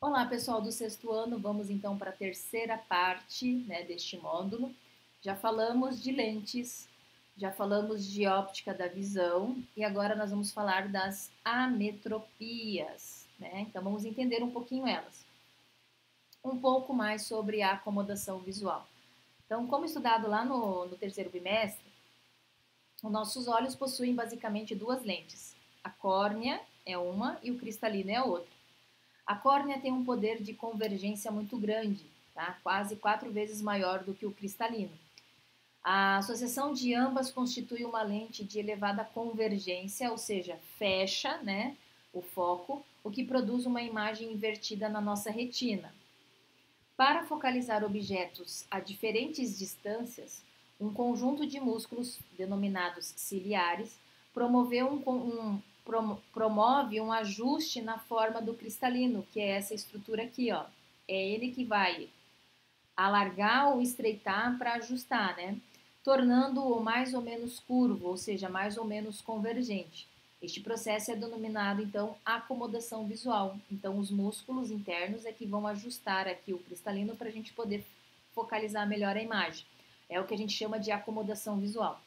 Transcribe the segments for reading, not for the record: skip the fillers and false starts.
Olá, pessoal do sexto ano, vamos então para a terceira parte, deste módulo. Já falamos de lentes, já falamos de óptica da visão e agora nós vamos falar das ametropias, né? Então vamos entender um pouquinho elas. Um pouco mais sobre a acomodação visual. Então, como estudado lá no terceiro bimestre, os nossos olhos possuem basicamente duas lentes. A córnea é uma e o cristalino é a outra. A córnea tem um poder de convergência muito grande, tá? Quase 4 vezes maior do que o cristalino. A associação de ambas constitui uma lente de elevada convergência, ou seja, fecha, né, o foco, o que produz uma imagem invertida na nossa retina. Para focalizar objetos a diferentes distâncias, um conjunto de músculos, denominados ciliares, promove um ajuste na forma do cristalino, que é essa estrutura aqui, ó. É ele que vai alargar ou estreitar para ajustar, né? Tornando-o mais ou menos curvo, ou seja, mais ou menos convergente. Este processo é denominado, então, acomodação visual. Então, os músculos internos é que vão ajustar aqui o cristalino para a gente poder focalizar melhor a imagem. É o que a gente chama de acomodação visual.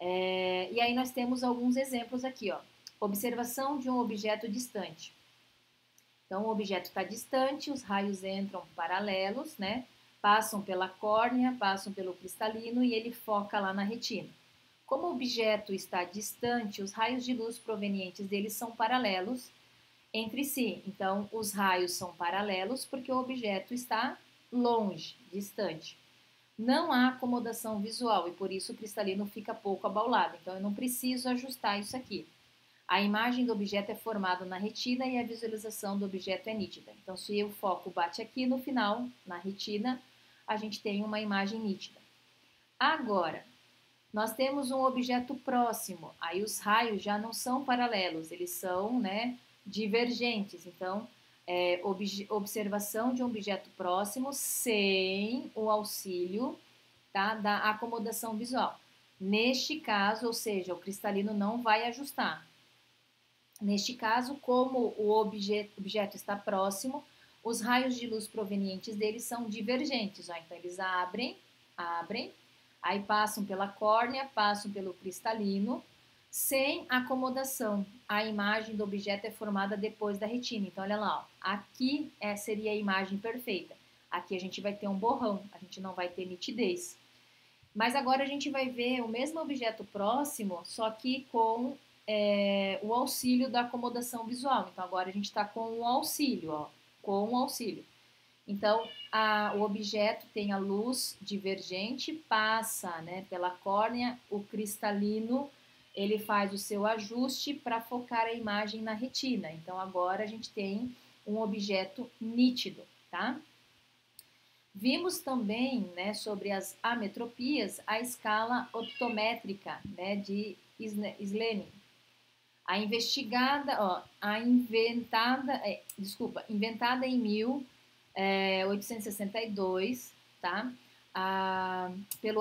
E aí nós temos alguns exemplos aqui, ó. Observação de um objeto distante. Então, o objeto está distante, os raios entram paralelos, né? Passam pela córnea, passam pelo cristalino e ele foca lá na retina. Como o objeto está distante, os raios de luz provenientes dele são paralelos entre si. Então, os raios são paralelos porque o objeto está longe, distante. Não há acomodação visual e por isso o cristalino fica pouco abaulado. Então, eu não preciso ajustar isso aqui. A imagem do objeto é formada na retina e a visualização do objeto é nítida. Então, se o foco bate aqui no final, na retina, a gente tem uma imagem nítida. Agora, nós temos um objeto próximo, aí os raios já não são paralelos, eles são, né, divergentes. Então, observação de um objeto próximo sem o auxílio, tá, da acomodação visual. Neste caso, ou seja, o cristalino não vai ajustar. Neste caso, como o objeto está próximo, os raios de luz provenientes dele são divergentes. Ó. Então, eles abrem, aí passam pela córnea, passam pelo cristalino, sem acomodação. A imagem do objeto é formada depois da retina. Então, olha lá, ó. Aqui seria a imagem perfeita. Aqui a gente vai ter um borrão, a gente não vai ter nitidez. Mas agora a gente vai ver o mesmo objeto próximo, só que com o auxílio da acomodação visual. Então agora a gente está com o auxílio, ó, com o auxílio. Então o objeto tem a luz divergente, passa, né, pela córnea, o cristalino ele faz o seu ajuste para focar a imagem na retina. Então agora a gente tem um objeto nítido, tá? Vimos também, né, sobre as ametropias, a escala optométrica, né, de Slening. A investigada, ó, a inventada, inventada em 1862, tá? Pelo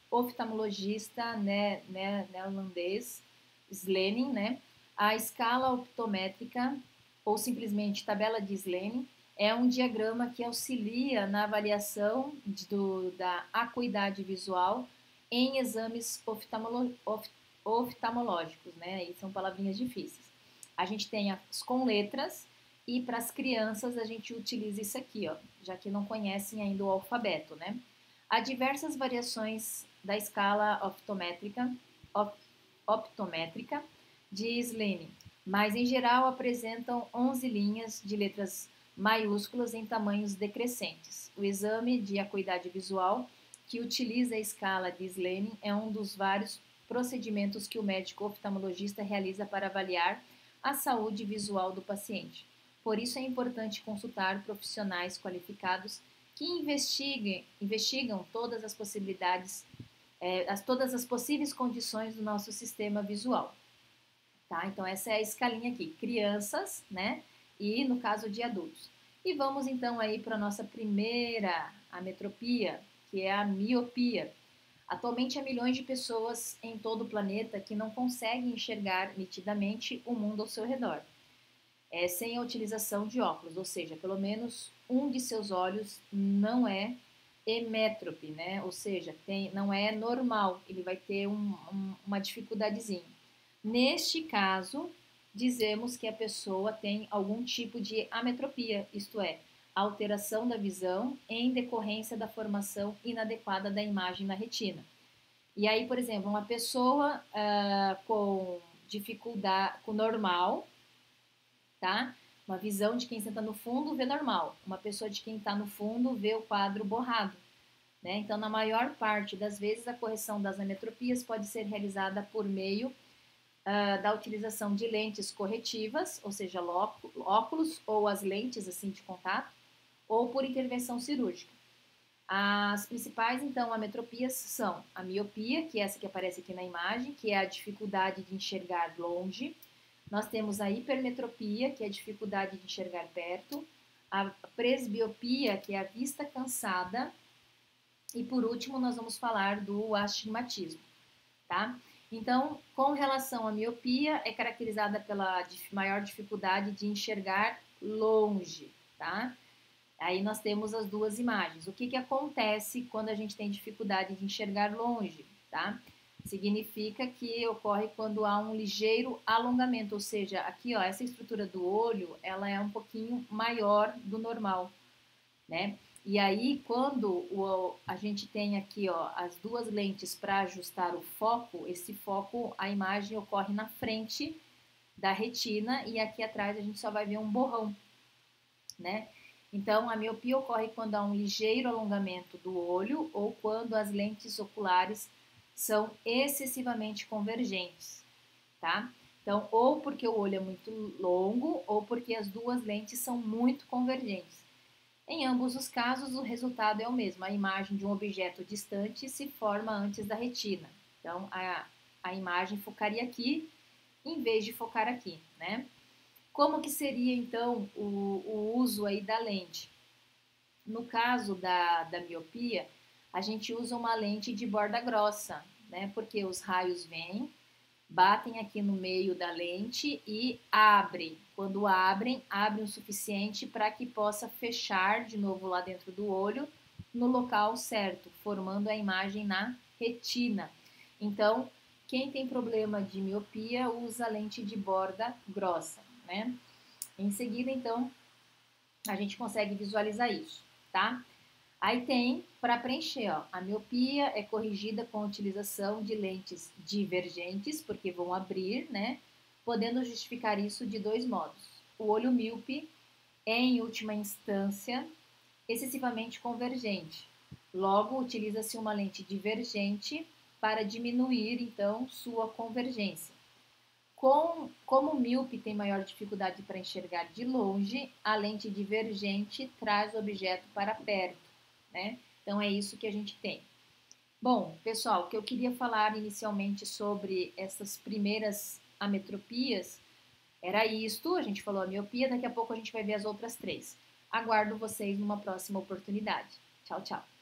oftalmologista neerlandês Slening, né? A escala optométrica, ou simplesmente tabela de Slening, é um diagrama que auxilia na avaliação da acuidade visual em exames oftalmológicos, né? E são palavrinhas difíceis. A gente tem as com letras e para as crianças a gente utiliza isso aqui, ó, já que não conhecem ainda o alfabeto, né? Há diversas variações da escala optométrica de Slening, mas em geral apresentam 11 linhas de letras maiúsculas em tamanhos decrescentes. O exame de acuidade visual, que utiliza a escala de Slening, é um dos vários procedimentos que o médico oftalmologista realiza para avaliar a saúde visual do paciente. Por isso é importante consultar profissionais qualificados que investigam todas as possibilidades, todas as possíveis condições do nosso sistema visual. Tá? Então, essa é a escalinha aqui, crianças, né? E no caso de adultos. E vamos então aí para a nossa primeira ametropia, que é a miopia. Atualmente há milhões de pessoas em todo o planeta que não conseguem enxergar nitidamente o mundo ao seu redor. sem a utilização de óculos, ou seja, pelo menos um de seus olhos não é emétrope, né? Ou seja, não é normal, ele vai ter uma dificuldadezinha. Neste caso, dizemos que a pessoa tem algum tipo de ametropia, isto é, alteração da visão em decorrência da formação inadequada da imagem na retina. E aí, por exemplo, uma pessoa com dificuldade, com normal, tá? Uma visão de quem senta no fundo vê normal. Uma pessoa de quem está no fundo vê o quadro borrado. Né? Então, na maior parte das vezes, a correção das ametropias pode ser realizada por meio da utilização de lentes corretivas, ou seja, óculos ou as lentes assim de contato, ou por intervenção cirúrgica. As principais, então, ametropias são a miopia, que é essa que aparece aqui na imagem, que é a dificuldade de enxergar longe. Nós temos a hipermetropia, que é a dificuldade de enxergar perto. A presbiopia, que é a vista cansada. E por último, nós vamos falar do astigmatismo, tá? Então, com relação à miopia, é caracterizada pela maior dificuldade de enxergar longe, tá? Aí nós temos as duas imagens. O que acontece quando a gente tem dificuldade de enxergar longe, tá? Significa que ocorre quando há um ligeiro alongamento, ou seja, aqui, ó, essa estrutura do olho, ela é um pouquinho maior do normal, né? E aí, quando a gente tem aqui, ó, as duas lentes para ajustar o foco, esse foco, a imagem ocorre na frente da retina e aqui atrás a gente só vai ver um borrão, né? Então, a miopia ocorre quando há um ligeiro alongamento do olho ou quando as lentes oculares são excessivamente convergentes, tá? Então, ou porque o olho é muito longo ou porque as duas lentes são muito convergentes. Em ambos os casos, o resultado é o mesmo. A imagem de um objeto distante se forma antes da retina. Então, a imagem focaria aqui em vez de focar aqui, né? Como que seria, então, o uso aí da lente? No caso da miopia, a gente usa uma lente de borda grossa, né? Porque os raios vêm, batem aqui no meio da lente e abrem. Quando abrem o suficiente para que possa fechar de novo lá dentro do olho, no local certo, formando a imagem na retina. Então, quem tem problema de miopia usa lente de borda grossa, né? Em seguida, então, a gente consegue visualizar isso, tá? Aí tem para preencher, ó, a miopia é corrigida com a utilização de lentes divergentes, porque vão abrir, né? Podendo justificar isso de dois modos. O olho míope é, em última instância, excessivamente convergente. Logo, utiliza-se uma lente divergente para diminuir, então, sua convergência. Como o míope tem maior dificuldade para enxergar de longe, a lente divergente traz o objeto para perto, né? Então é isso que a gente tem. Bom, pessoal, o que eu queria falar inicialmente sobre essas primeiras ametropias era isto. A gente falou a miopia, daqui a pouco a gente vai ver as outras três. Aguardo vocês numa próxima oportunidade. Tchau, tchau.